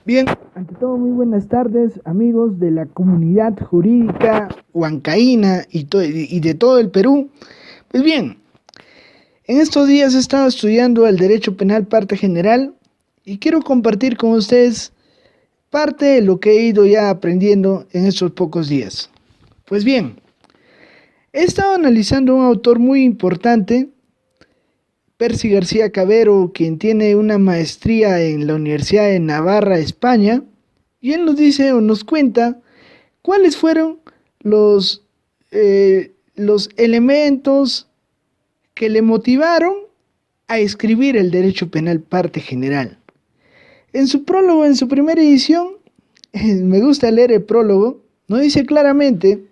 Bien, ante todo muy buenas tardes amigos de la comunidad jurídica huancaína y de todo el Perú. Pues bien, en estos días he estado estudiando el derecho penal parte general y quiero compartir con ustedes parte de lo que he ido ya aprendiendo en estos pocos días. Pues bien, he estado analizando a un autor muy importante, Percy García Cabero, quien tiene una maestría en la Universidad de Navarra, España, y él nos dice o nos cuenta cuáles fueron los elementos que le motivaron a escribir el derecho penal parte general. En su prólogo, en su primera edición, me gusta leer el prólogo, nos dice claramente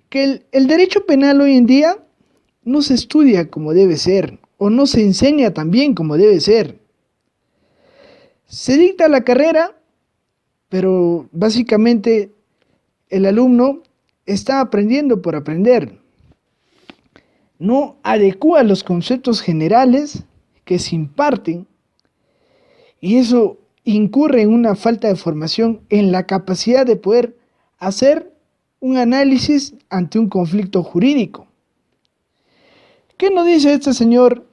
que el derecho penal hoy en día no se estudia como debe ser, o no se enseña tan bien como debe ser. Se dicta la carrera, pero básicamente el alumno está aprendiendo por aprender. No adecua los conceptos generales que se imparten y eso incurre en una falta de formación en la capacidad de poder hacer un análisis ante un conflicto jurídico. ¿Qué nos dice este señor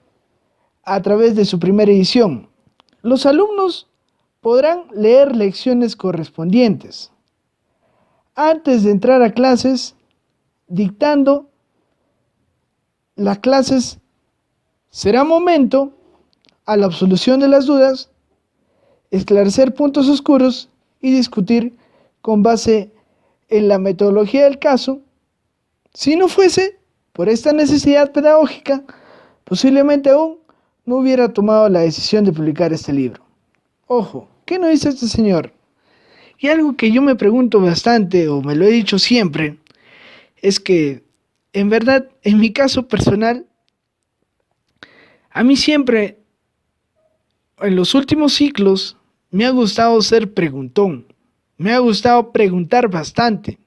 a través de su primera edición? Los alumnos podrán leer lecciones correspondientes antes de entrar a clases, dictando las clases será momento a la absolución de las dudas, esclarecer puntos oscuros y discutir con base en la metodología del caso. Si no fuese por esta necesidad pedagógica, posiblemente aún no hubiera tomado la decisión de publicar este libro. Ojo, ¿qué nos dice este señor? Y algo que yo me pregunto bastante, o me lo he dicho siempre, es que, en verdad, en mi caso personal, a mí siempre, en los últimos ciclos, me ha gustado ser preguntón. Me ha gustado preguntar bastante.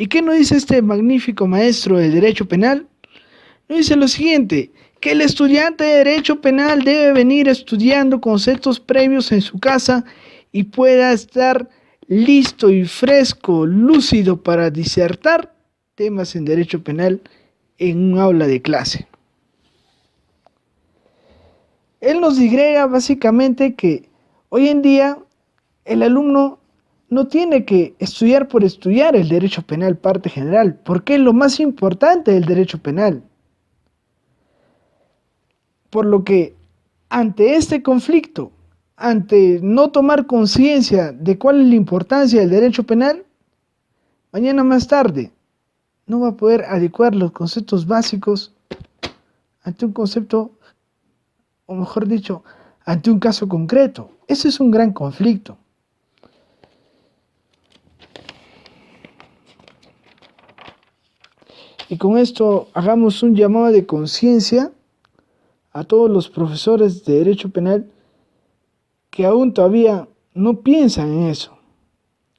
¿Y qué nos dice este magnífico maestro de Derecho Penal? Nos dice lo siguiente, que el estudiante de Derecho Penal debe venir estudiando conceptos previos en su casa y pueda estar listo y fresco, lúcido para disertar temas en Derecho Penal en un aula de clase. Él nos digrega básicamente que hoy en día el alumno no tiene que estudiar por estudiar el derecho penal parte general, porque es lo más importante del derecho penal. Por lo que ante este conflicto, ante no tomar conciencia de cuál es la importancia del derecho penal, mañana más tarde no va a poder adecuar los conceptos básicos ante un concepto, o mejor dicho, ante un caso concreto. Eso es un gran conflicto. Y con esto hagamos un llamado de conciencia a todos los profesores de Derecho Penal que aún todavía no piensan en eso.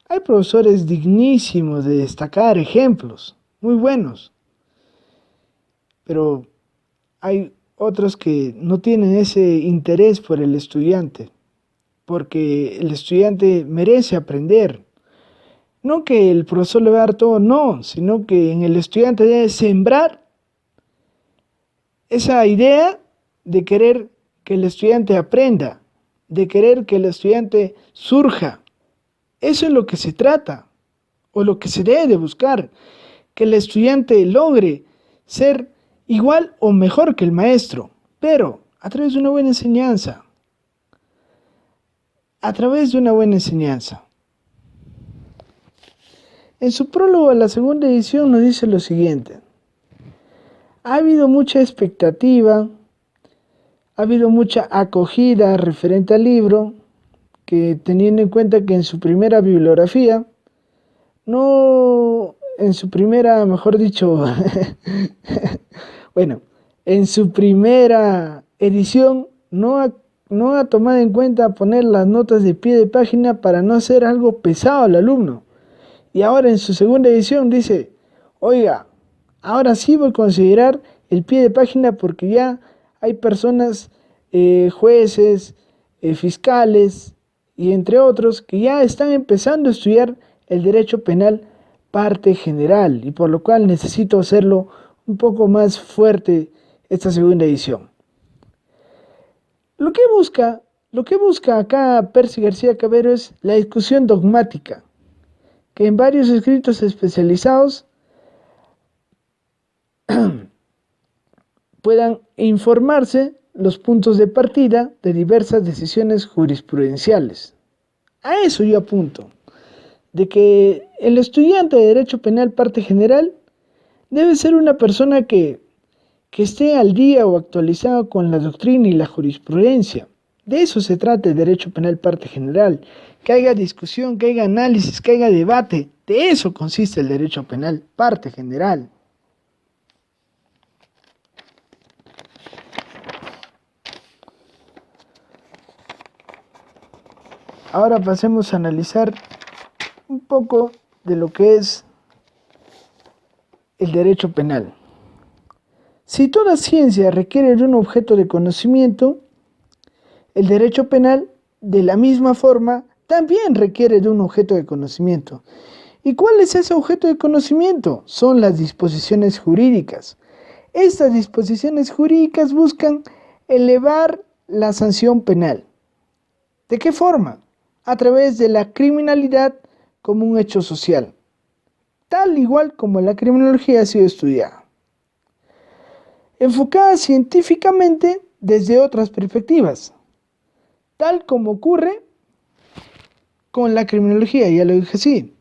Hay profesores dignísimos de destacar ejemplos, muy buenos, pero hay otros que no tienen ese interés por el estudiante, porque el estudiante merece aprender. No que el profesor le va a dar todo, no, sino que en el estudiante debe sembrar esa idea de querer que el estudiante aprenda, de querer que el estudiante surja. Eso es lo que se trata, o lo que se debe de buscar, que el estudiante logre ser igual o mejor que el maestro, pero a través de una buena enseñanza. A través de una buena enseñanza. En su prólogo a la segunda edición nos dice lo siguiente. Ha habido mucha expectativa, ha habido mucha acogida referente al libro, que teniendo en cuenta que en su primera bibliografía, no, en su primera, mejor dicho, bueno, en su primera edición no ha tomado en cuenta poner las notas de pie de página para no hacer algo pesado al alumno. Y ahora en su segunda edición dice, oiga, ahora sí voy a considerar el pie de página porque ya hay personas, jueces, fiscales y entre otros que ya están empezando a estudiar el derecho penal parte general y por lo cual necesito hacerlo un poco más fuerte esta segunda edición. Lo que busca acá Percy García Cabero es la discusión dogmática, que en varios escritos especializados puedan informarse los puntos de partida de diversas decisiones jurisprudenciales. A eso yo apunto, de que el estudiante de Derecho Penal parte general debe ser una persona que esté al día o actualizado con la doctrina y la jurisprudencia. De eso se trata el Derecho Penal parte general, que haya discusión, que haya análisis, que haya debate. De eso consiste el Derecho Penal parte general. Ahora pasemos a analizar un poco de lo que es el derecho penal. Si toda ciencia requiere de un objeto de conocimiento, el derecho penal, de la misma forma, también requiere de un objeto de conocimiento. ¿Y cuál es ese objeto de conocimiento? Son las disposiciones jurídicas. Estas disposiciones jurídicas buscan elevar la sanción penal. ¿De qué forma? A través de la criminalidad como un hecho social, tal igual como la criminología ha sido estudiada, enfocada científicamente desde otras perspectivas, tal como ocurre con la criminología, ya lo dije así.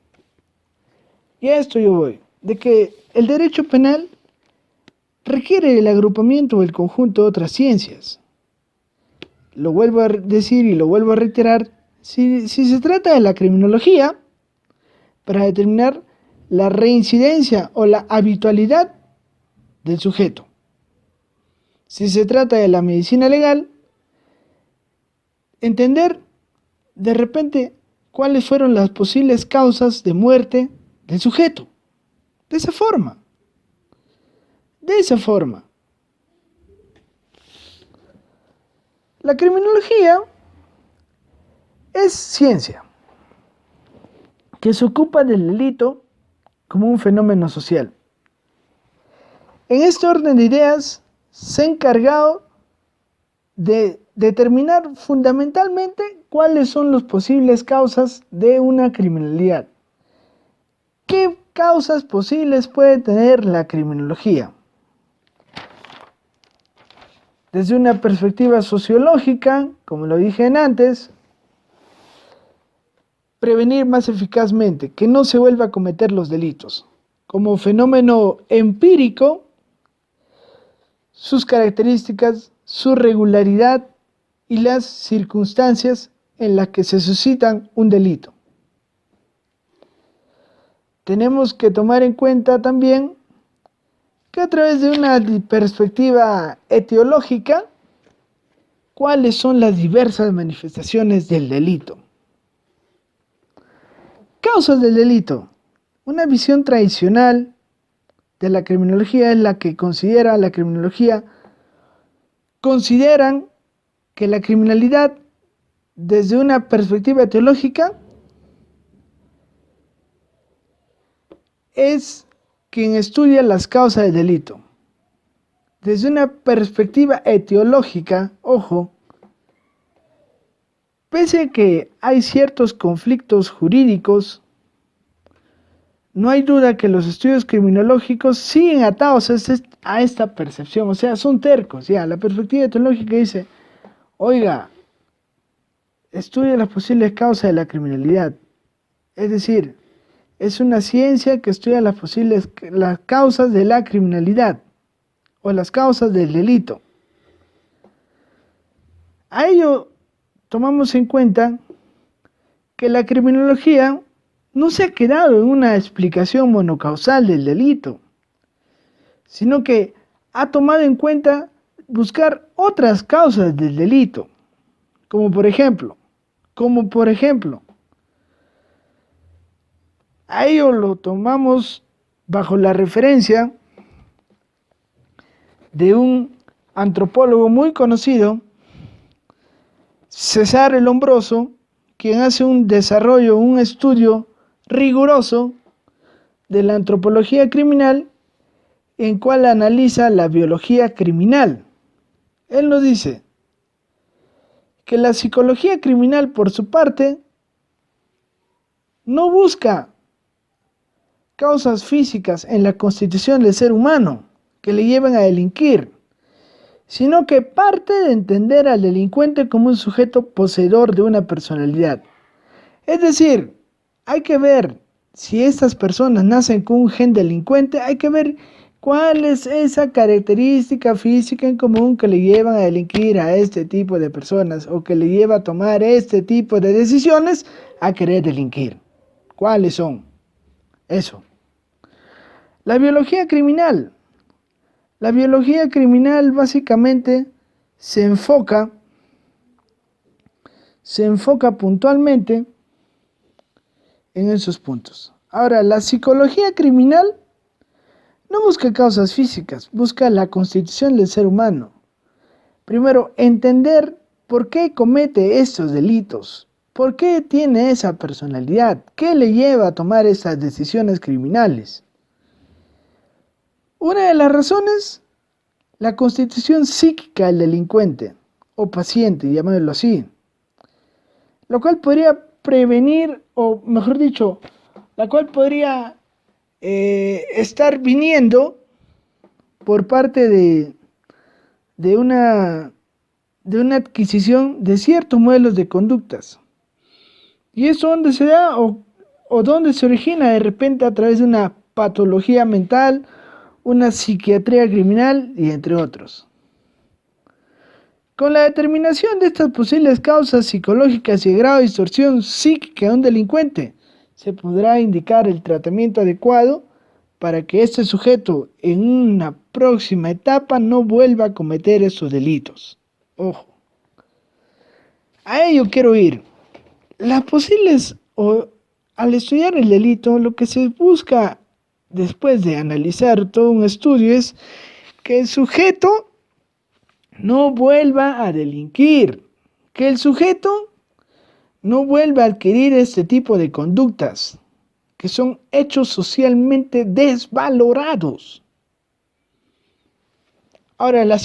Y a esto yo voy, de que el derecho penal requiere el agrupamiento o el conjunto de otras ciencias. Lo vuelvo a decir y lo vuelvo a reiterar, si se trata de la criminología, para determinar la reincidencia o la habitualidad del sujeto. Si se trata de la medicina legal, entender de repente cuáles fueron las posibles causas de muerte del sujeto. De esa forma. De esa forma. La criminología es ciencia que se ocupa del delito como un fenómeno social. En este orden de ideas se ha encargado de determinar fundamentalmente cuáles son las posibles causas de una criminalidad. ¿Qué causas posibles puede tener la criminología? Desde una perspectiva sociológica, como lo dije antes, prevenir más eficazmente que no se vuelva a cometer los delitos. Como fenómeno empírico, sus características, su regularidad y las circunstancias en las que se suscitan un delito. Tenemos que tomar en cuenta también que a través de una perspectiva etiológica, cuáles son las diversas manifestaciones del delito. Causas del delito. Una visión tradicional de la criminología es la que consideran que la criminalidad, desde una perspectiva teológica, es quien estudia las causas del delito. Desde una perspectiva etiológica, ojo, pese a que hay ciertos conflictos jurídicos, no hay duda que los estudios criminológicos siguen atados a esta percepción, o sea, son tercos, ya, la perspectiva etiológica dice, oiga, estudia las posibles causas de la criminalidad, es decir, es una ciencia que estudia las causas de la criminalidad, o las causas del delito. A ello tomamos en cuenta que la criminología no se ha quedado en una explicación monocausal del delito, sino que ha tomado en cuenta buscar otras causas del delito, como por ejemplo, a ello lo tomamos bajo la referencia de un antropólogo muy conocido, César el Hombroso, quien hace un desarrollo, un estudio riguroso de la antropología criminal, en cual analiza la biología criminal. Él nos dice que la psicología criminal, por su parte, no busca causas físicas en la constitución del ser humano que le lleven a delinquir, sino que parte de entender al delincuente como un sujeto poseedor de una personalidad. Es decir, hay que ver si estas personas nacen con un gen delincuente, hay que ver cuál es esa característica física en común que le llevan a delinquir a este tipo de personas o que le lleva a tomar este tipo de decisiones a querer delinquir. ¿Cuáles son? Eso. La biología criminal. La biología criminal básicamente se enfoca puntualmente en esos puntos. Ahora, la psicología criminal no busca causas físicas, busca la constitución del ser humano. Primero, entender por qué comete estos delitos, por qué tiene esa personalidad, qué le lleva a tomar esas decisiones criminales. Una de las razones, la constitución psíquica del delincuente o paciente, llamémoslo así, lo cual podría prevenir, o mejor dicho, la cual podría estar viniendo por parte de una adquisición de ciertos modelos de conductas. ¿Y eso dónde se da o dónde se origina? De repente a través de una patología mental, una psiquiatría criminal y entre otros. Con la determinación de estas posibles causas psicológicas y el grado de distorsión psíquica de un delincuente, se podrá indicar el tratamiento adecuado para que este sujeto en una próxima etapa no vuelva a cometer esos delitos. Ojo. A ello quiero ir. Las posibles, al estudiar el delito, lo que se busca después de analizar todo un estudio es que el sujeto no vuelva a delinquir, que el sujeto no vuelva a adquirir este tipo de conductas, que son hechos socialmente desvalorados. Ahora, la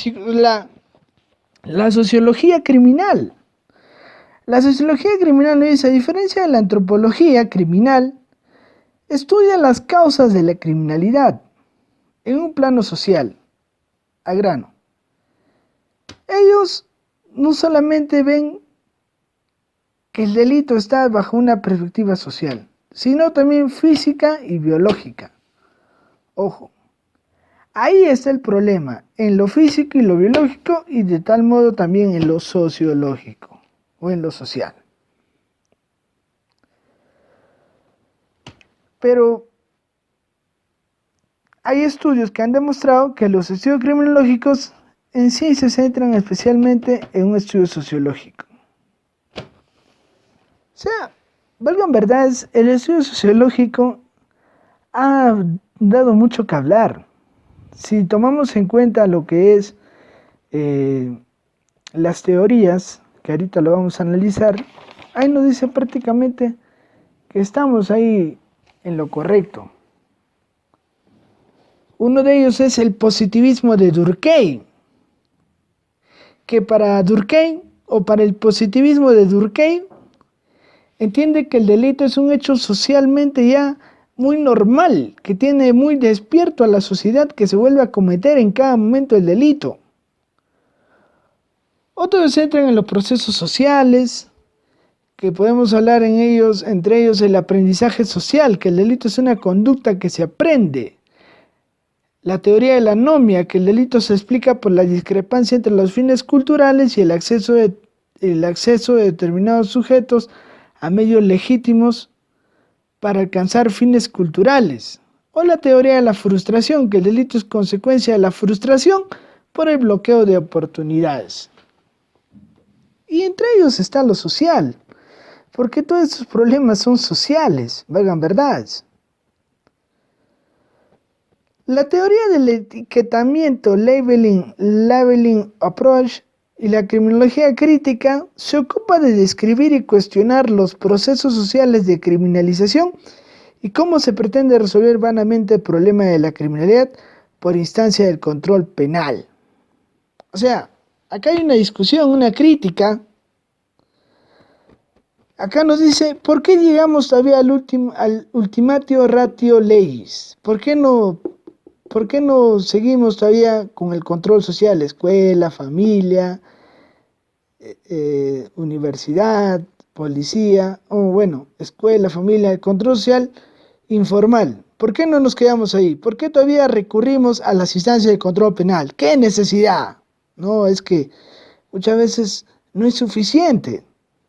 sociología criminal. La sociología criminal dice, a diferencia de la antropología criminal, estudia las causas de la criminalidad en un plano social, a grano. Ellos no solamente ven que el delito está bajo una perspectiva social, sino también física y biológica. Ojo, ahí está el problema, en lo físico y lo biológico y de tal modo también en lo sociológico o en lo social. Pero hay estudios que han demostrado que los estudios criminológicos en sí se centran especialmente en un estudio sociológico. O sea, valgan verdades, el estudio sociológico ha dado mucho que hablar. Si tomamos en cuenta lo que es las teorías, que ahorita lo vamos a analizar, ahí nos dice prácticamente que estamos ahí en lo correcto. Uno de ellos es el positivismo de Durkheim, que para Durkheim o para el positivismo de Durkheim entiende que el delito es un hecho socialmente ya muy normal, que tiene muy despierto a la sociedad, que se vuelve a cometer en cada momento el delito. Otros se centran en los procesos sociales, que podemos hablar en ellos, entre ellos el aprendizaje social, que el delito es una conducta que se aprende. La teoría de la anomia, que el delito se explica por la discrepancia entre los fines culturales y el acceso de determinados sujetos a medios legítimos para alcanzar fines culturales. O la teoría de la frustración, que el delito es consecuencia de la frustración por el bloqueo de oportunidades. Y entre ellos está lo social, porque todos estos problemas son sociales, valgan verdades. La teoría del etiquetamiento, labeling approach, Y la criminología crítica se ocupa de describir y cuestionar los procesos sociales de criminalización y cómo se pretende resolver vanamente el problema de la criminalidad por instancia del control penal. O sea, acá hay una discusión, una crítica. Acá nos dice, ¿por qué llegamos todavía al ultimatio ratio legis? ¿Por qué no seguimos todavía con el control social? Escuela, familia, universidad, policía, escuela, familia, el control social informal. ¿Por qué no nos quedamos ahí? ¿Por qué todavía recurrimos a las instancias de control penal? ¿Qué necesidad? No, es que muchas veces no es suficiente.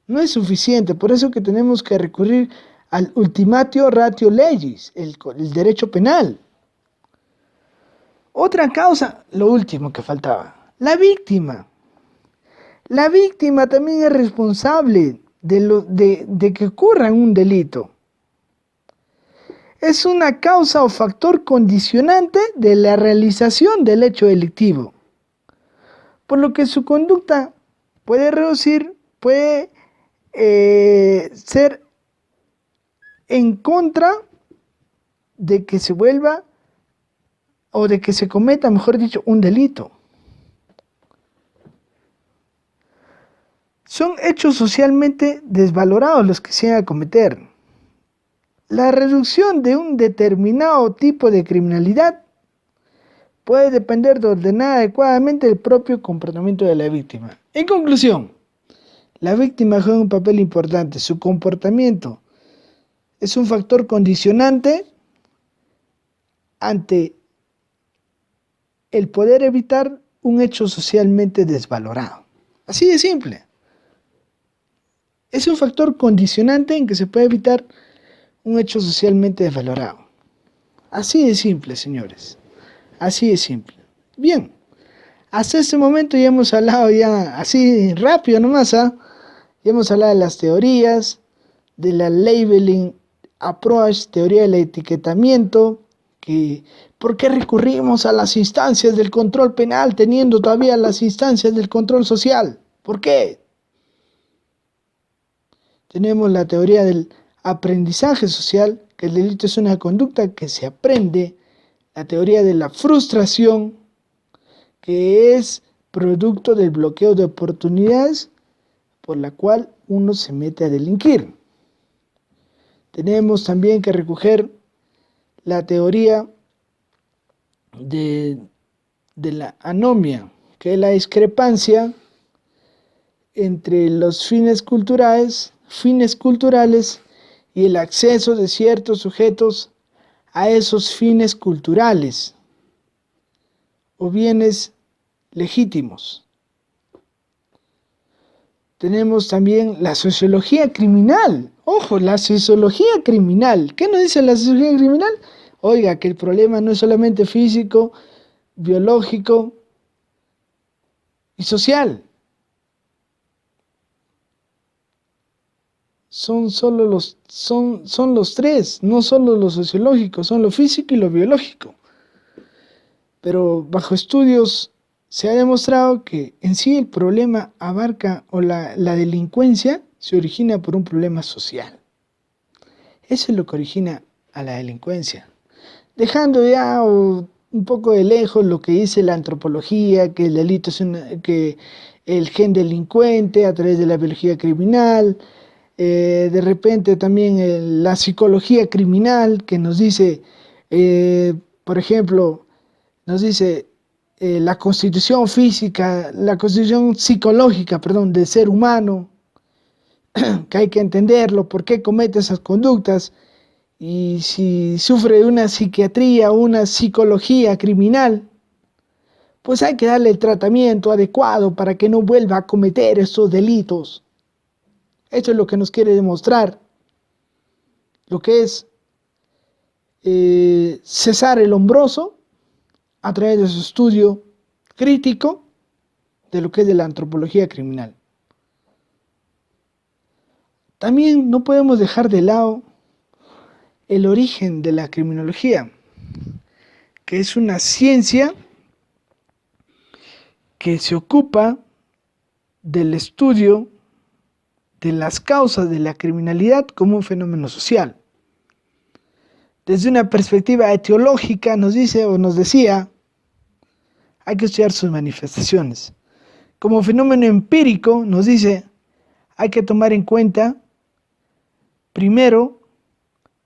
No es suficiente, por eso que tenemos que recurrir al ultimatio ratio legis, el derecho penal. Otra causa, lo último que faltaba, la víctima. La víctima también es responsable de que ocurra un delito. Es una causa o factor condicionante de la realización del hecho delictivo, por lo que su conducta puede ser en contra de que se vuelva o de que se cometa, mejor dicho, un delito. Son hechos socialmente desvalorados los que se van a cometer. La reducción de un determinado tipo de criminalidad puede depender de ordenar adecuadamente el propio comportamiento de la víctima. En conclusión, la víctima juega un papel importante. Su comportamiento es un factor condicionante ante el poder evitar un hecho socialmente desvalorado. Así de simple. Es un factor condicionante en que se puede evitar un hecho socialmente desvalorado. Así de simple, señores. Así de simple. Bien, hasta este momento ya hemos hablado así rápido nomás, ya hemos hablado de las teorías, de la labeling approach, teoría del etiquetamiento, ¿por qué recurrimos a las instancias del control penal teniendo todavía las instancias del control social? ¿Por qué? Tenemos la teoría del aprendizaje social, que el delito es una conducta que se aprende. La teoría de la frustración, que es producto del bloqueo de oportunidades por la cual uno se mete a delinquir. Tenemos también que recoger la teoría de la anomia, que es la discrepancia entre los fines culturales y el acceso de ciertos sujetos a esos fines culturales o bienes legítimos. Tenemos también la sociología criminal. Ojo, la sociología criminal. ¿Qué nos dice la sociología criminal? Oiga, que el problema no es solamente físico, biológico y social. Son los tres, no solo lo sociológico, son lo físico y lo biológico. Pero bajo estudios se ha demostrado que en sí el problema abarca, o la delincuencia se origina por un problema social. Eso es lo que origina a la delincuencia. Dejando ya un poco de lejos lo que dice la antropología, que el delito es que el gen delincuente a través de la biología criminal, de repente también la psicología criminal que nos dice, por ejemplo, nos dice la constitución psicológica, del ser humano, que hay que entenderlo, por qué comete esas conductas, y si sufre de una psiquiatría o una psicología criminal, pues hay que darle el tratamiento adecuado para que no vuelva a cometer esos delitos. Esto es lo que nos quiere demostrar, lo que es César el Hombroso, a través de su estudio crítico de lo que es de la antropología criminal. También no podemos dejar de lado el origen de la criminología, que es una ciencia que se ocupa del estudio de las causas de la criminalidad como un fenómeno social. Desde una perspectiva etiológica nos dice o nos decía, hay que estudiar sus manifestaciones. Como fenómeno empírico nos dice, hay que tomar en cuenta, primero,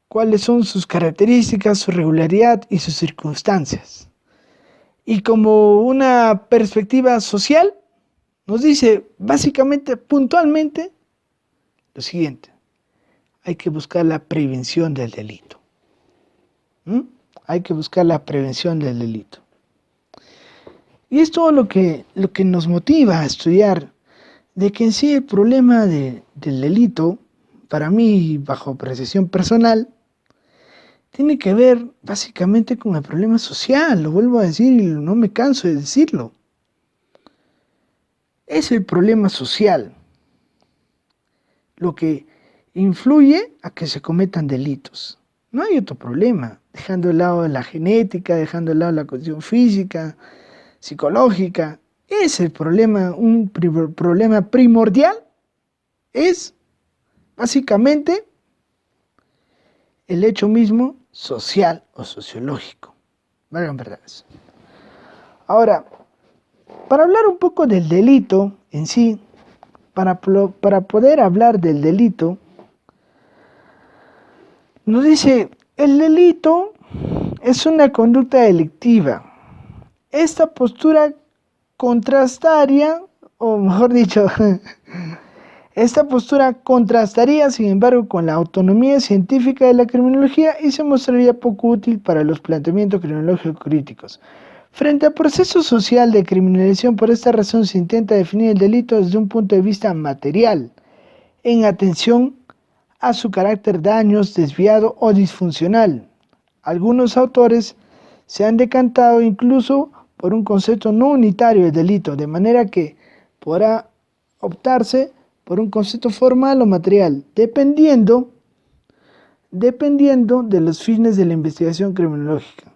cuáles son sus características, su regularidad y sus circunstancias. Y como una perspectiva social, nos dice básicamente, puntualmente, lo siguiente: hay que buscar la prevención del delito. Hay que buscar la prevención del delito. Y es todo lo que nos motiva a estudiar, de que en sí el problema del delito, para mí, bajo apreciación personal, tiene que ver básicamente con el problema social. Lo vuelvo a decir y no me canso de decirlo. Es el problema social lo que influye a que se cometan delitos. No hay otro problema, dejando de lado la genética, dejando de lado la cuestión física, psicológica. Es el problema, un problema primordial, es básicamente el hecho mismo social o sociológico. Valgan verdades. Ahora, para hablar un poco del delito en sí, para poder hablar del delito, nos dice, el delito es una conducta delictiva. Esta postura contrastaría, o mejor dicho, esta postura contrastaría, sin embargo, con la autonomía científica de la criminología y se mostraría poco útil para los planteamientos criminológicos críticos. Frente al proceso social de criminalización, por esta razón se intenta definir el delito desde un punto de vista material, en atención a su carácter daños, desviado o disfuncional. Algunos autores se han decantado incluso por un concepto no unitario de delito, de manera que podrá optarse por un concepto formal o material, dependiendo de los fines de la investigación criminológica.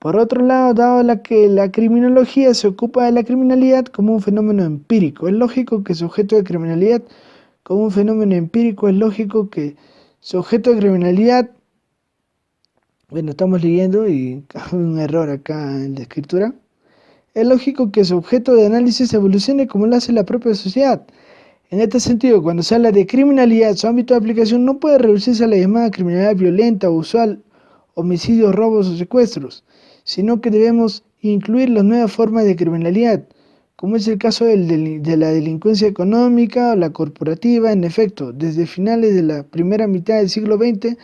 Por otro lado, dado que la criminología se ocupa de la criminalidad como un fenómeno empírico, es lógico que su objeto de criminalidad como un fenómeno empírico, es lógico que su objeto de criminalidad, bueno, estamos leyendo y hay un error acá en la escritura, es lógico que su objeto de análisis evolucione como lo hace la propia sociedad. En este sentido, cuando se habla de criminalidad, su ámbito de aplicación no puede reducirse a la llamada criminalidad violenta o usual, homicidios, robos o secuestros, sino que debemos incluir las nuevas formas de criminalidad, como es el caso de la delincuencia económica o la corporativa. En efecto, desde finales de la primera mitad del siglo XX,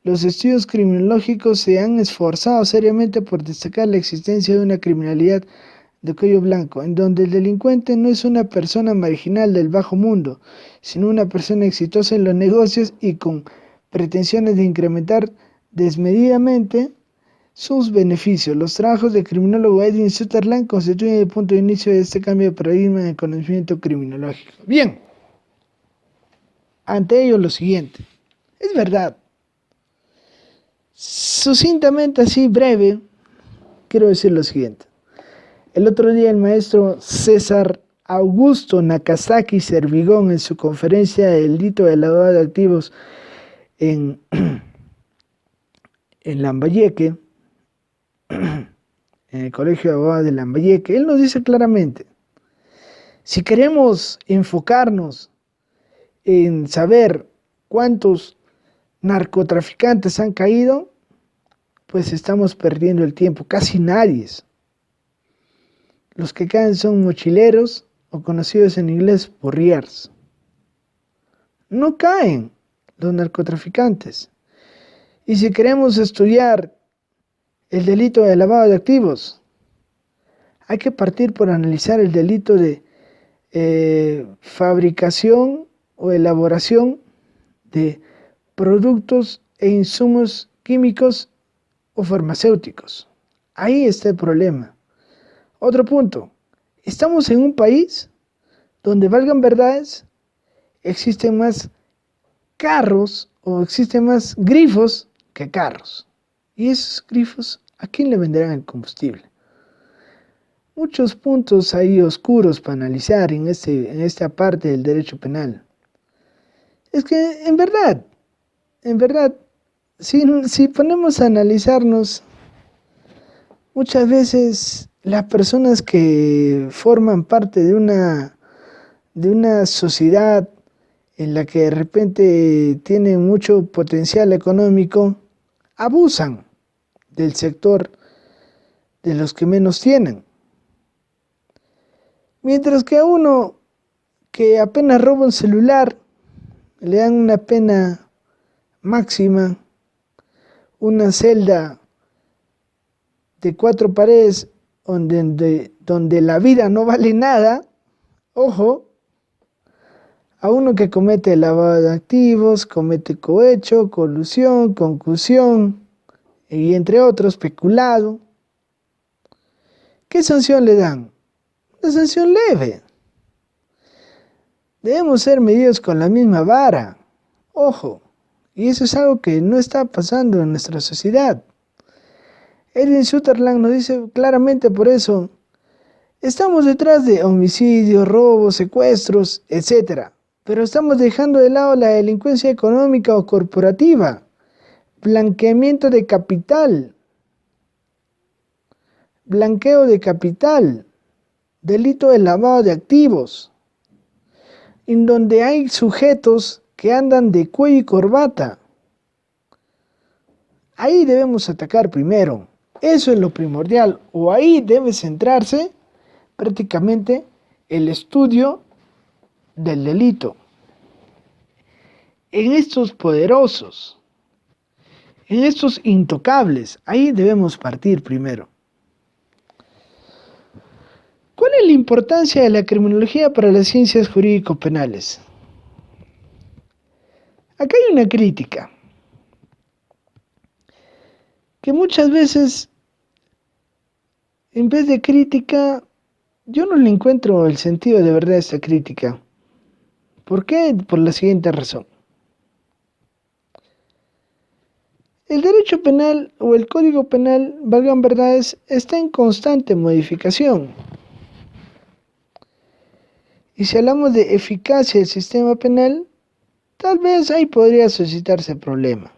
los estudios criminológicos se han esforzado seriamente por destacar la existencia de una criminalidad de cuello blanco, en donde el delincuente no es una persona marginal del bajo mundo, sino una persona exitosa en los negocios y con pretensiones de incrementar desmedidamente sus beneficios. Los trabajos del criminólogo Edwin Sutherland constituyen el punto de inicio de este cambio de paradigma en el conocimiento criminológico. Bien, ante ello lo siguiente, es verdad, sucintamente así breve, quiero decir lo siguiente. El otro día el maestro César Augusto Nakazaki Servigón, en su conferencia de delito de lavado de activos en Lambayeque, en el Colegio de Abogados de Lambayeque, él nos dice claramente, si queremos enfocarnos en saber cuántos narcotraficantes han caído, pues estamos perdiendo el tiempo, casi nadie. Los que caen son mochileros o conocidos en inglés porriers. No caen los narcotraficantes. Y si queremos estudiar el delito de lavado de activos, hay que partir por analizar el delito de fabricación o elaboración de productos e insumos químicos o farmacéuticos. Ahí está el problema. Otro punto, estamos en un país donde, valgan verdades, existen más carros o existen más grifos que carros. Y esos grifos, ¿a quién le venderán el combustible? muchos puntos ahí oscuros para analizar en esta parte del derecho penal. Es que en verdad, si ponemos a analizarnos, muchas veces las personas que forman parte de una sociedad en la que de repente tienen mucho potencial económico, abusan del sector de los que menos tienen. Mientras que a uno que apenas roba un celular, le dan una pena máxima, una celda de 4 paredes donde la vida no vale nada. Ojo, a uno que comete lavado de activos, comete cohecho, colusión, concusión y entre otros peculado. ¿Qué sanción le dan? Una sanción leve. Debemos ser medidos con la misma vara. Ojo, y eso es algo que no está pasando en nuestra sociedad. Edwin Sutherland nos dice claramente por eso, estamos detrás de homicidios, robos, secuestros, etc. Pero estamos dejando de lado la delincuencia económica o corporativa, blanqueamiento de capital, blanqueo de capital, delito de lavado de activos, en donde hay sujetos que andan de cuello y corbata. Ahí debemos atacar primero. Eso es lo primordial, o ahí debe centrarse prácticamente el estudio del delito. En estos poderosos, en estos intocables, ahí debemos partir primero. ¿Cuál es la importancia de la criminología para las ciencias jurídico-penales? Acá hay una crítica, que muchas veces, en vez de crítica, yo no le encuentro el sentido de verdad a esta crítica. ¿Por qué? Por la siguiente razón. El derecho penal o el código penal, valgan verdades, está en constante modificación. Y si hablamos de eficacia del sistema penal, tal vez ahí podría suscitarse el problema.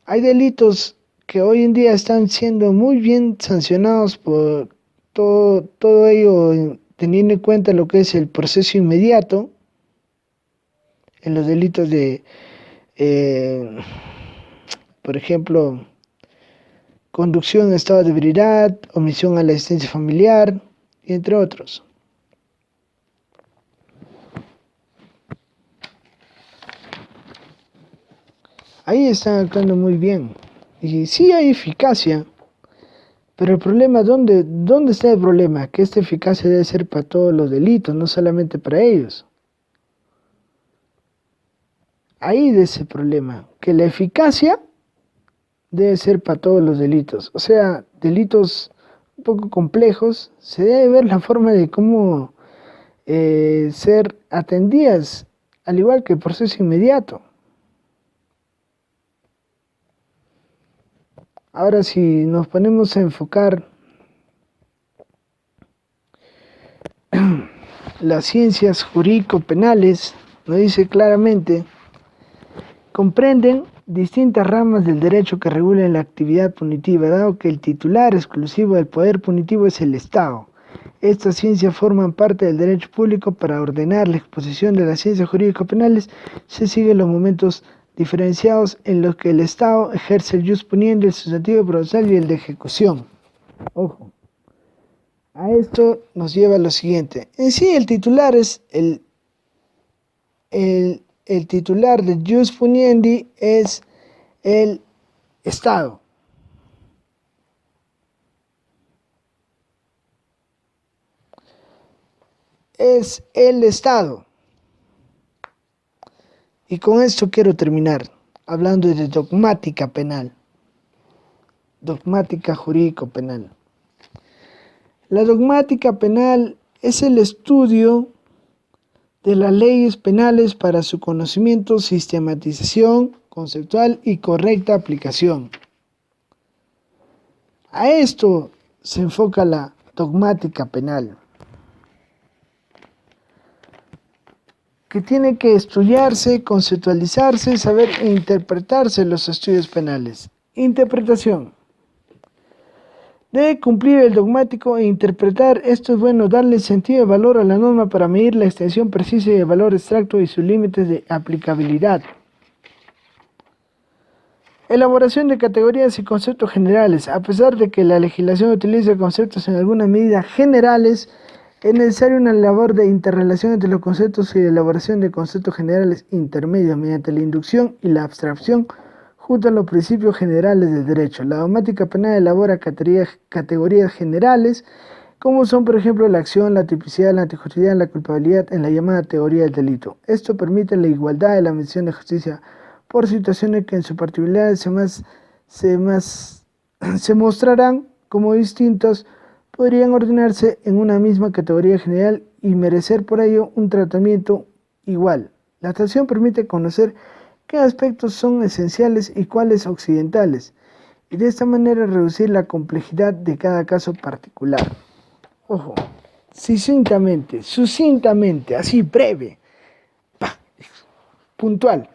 Hay delitos que hoy en día están siendo muy bien sancionados por todo ello, teniendo en cuenta lo que es el proceso inmediato, en los delitos de, por ejemplo, conducción en estado de ebriedad, omisión a la asistencia familiar, entre otros. Ahí están actuando muy bien. Y sí hay eficacia, pero el problema, ¿dónde está el problema? Que esta eficacia debe ser para todos los delitos, no solamente para ellos. Ahí de ese problema, que la eficacia debe ser para todos los delitos. O sea, delitos un poco complejos, se debe ver la forma de cómo ser atendidas, al igual que el proceso inmediato. Ahora si nos ponemos a enfocar las ciencias jurídico-penales, nos dice claramente, comprenden distintas ramas del derecho que regulan la actividad punitiva, dado que el titular exclusivo del poder punitivo es el Estado. Estas ciencias forman parte del derecho público. Para ordenar la exposición de las ciencias jurídico-penales se siguen los momentos diferenciados en los que el Estado ejerce el jus puniendi, el sustantivo procesal y el de ejecución. Ojo, a esto nos lleva a lo siguiente. En sí el titular es el titular del jus puniendi es el Estado. Es el Estado. Y con esto quiero terminar, hablando de dogmática penal, dogmática jurídico-penal. La dogmática penal es el estudio de las leyes penales para su conocimiento, sistematización conceptual y correcta aplicación. A esto se enfoca la dogmática penal, que tiene que estudiarse, conceptualizarse, saber e interpretarse los estudios penales. Interpretación. Debe cumplir el dogmático e interpretar. Esto es bueno, darle sentido y valor a la norma para medir la extensión precisa y el valor abstracto y sus límites de aplicabilidad. Elaboración de categorías y conceptos generales. A pesar de que la legislación utiliza conceptos en alguna medida generales, es necesaria una labor de interrelación entre los conceptos y de elaboración de conceptos generales intermedios mediante la inducción y la abstracción junto a los principios generales del derecho. La dogmática penal elabora categorías generales como son, por ejemplo, la acción, la tipicidad, la antijusticia, la culpabilidad en la llamada teoría del delito. Esto permite la igualdad de la mención de justicia por situaciones que en su particularidad se mostrarán como distintos, podrían ordenarse en una misma categoría general y merecer por ello un tratamiento igual. La abstracción permite conocer qué aspectos son esenciales y cuáles occidentales, y de esta manera reducir la complejidad de cada caso particular. Ojo, sucintamente, así breve, puntual,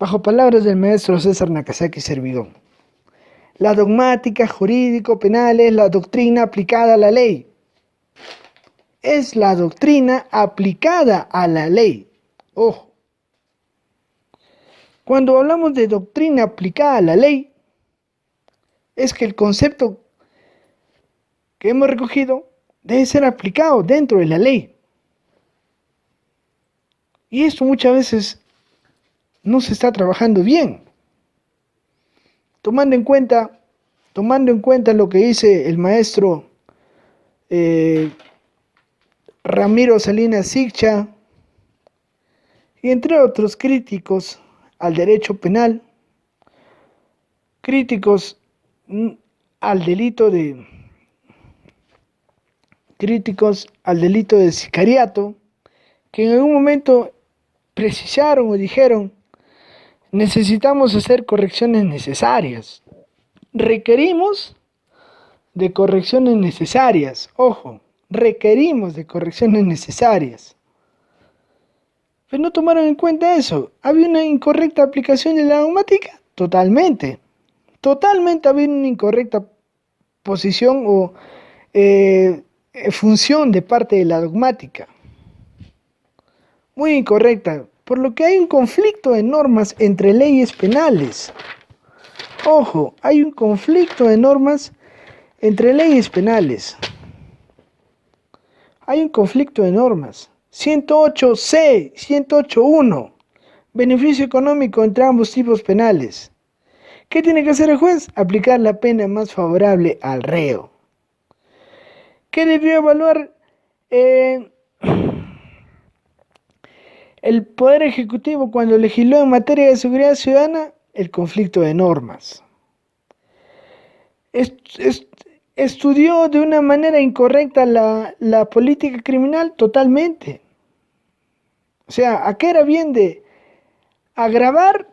bajo palabras del maestro César Nakazaki Servidón. La dogmática jurídico-penal es la doctrina aplicada a la ley. Es la doctrina aplicada a la ley. Ojo. Cuando hablamos de doctrina aplicada a la ley, es que el concepto que hemos recogido debe ser aplicado dentro de la ley. Y esto muchas veces no se está trabajando bien. Tomando en cuenta lo que dice el maestro Ramiro Salinas Siccha y entre otros críticos al derecho penal, críticos al delito de sicariato, que en algún momento precisaron o dijeron: necesitamos hacer correcciones necesarias. Requerimos de correcciones necesarias. Ojo, requerimos de correcciones necesarias. Pero no tomaron en cuenta eso. ¿Había una incorrecta aplicación de la dogmática? Totalmente. Totalmente había una incorrecta posición o función de parte de la dogmática. Muy incorrecta. Por lo que hay un conflicto de normas entre leyes penales. Ojo, hay un conflicto de normas entre leyes penales. Hay un conflicto de normas. 108C, 108.1. Beneficio económico entre ambos tipos penales. ¿Qué tiene que hacer el juez? Aplicar la pena más favorable al reo. ¿Qué debió evaluar el Poder Ejecutivo cuando legisló en materia de seguridad ciudadana? El conflicto de normas. ¿Estudió de una manera incorrecta la política criminal? Totalmente. O sea, ¿a qué era bien de agravar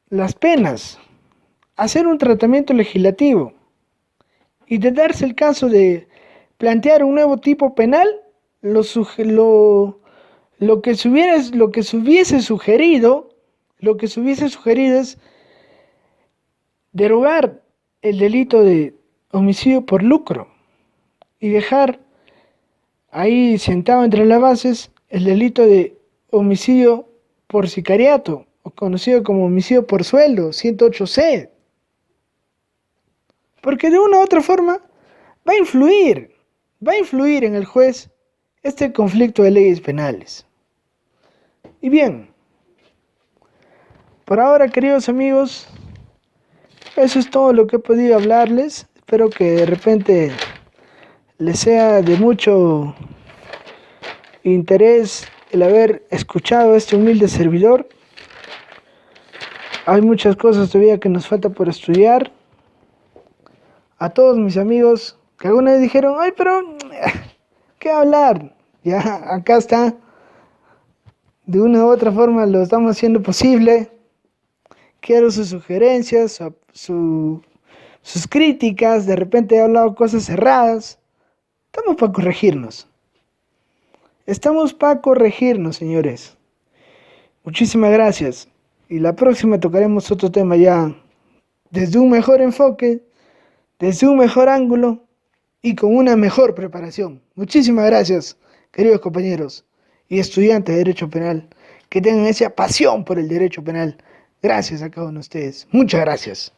las penas, hacer un tratamiento legislativo y de darse el caso de plantear un nuevo tipo penal? Lo que se hubiese sugerido es derogar el delito de homicidio por lucro y dejar ahí sentado entre las bases el delito de homicidio por sicariato, o conocido como homicidio por sueldo, 108C. Porque de una u otra forma va a influir en el juez este conflicto de leyes penales. Y bien, por ahora, queridos amigos, eso es todo lo que he podido hablarles. Espero que de repente les sea de mucho interés el haber escuchado a este humilde servidor. Hay muchas cosas todavía que nos falta por estudiar. A todos mis amigos que alguna vez dijeron: ay, pero ¿qué hablar? Ya, acá está. De una u otra forma lo estamos haciendo posible. Quiero sus sugerencias, su sus críticas, de repente he hablado cosas erradas. Estamos para corregirnos. Estamos para corregirnos, señores. Muchísimas gracias. Y la próxima tocaremos otro tema ya desde un mejor enfoque, desde un mejor ángulo y con una mejor preparación. Muchísimas gracias, queridos compañeros y estudiantes de Derecho Penal, que tengan esa pasión por el Derecho Penal. Gracias a cada uno de ustedes. Muchas gracias.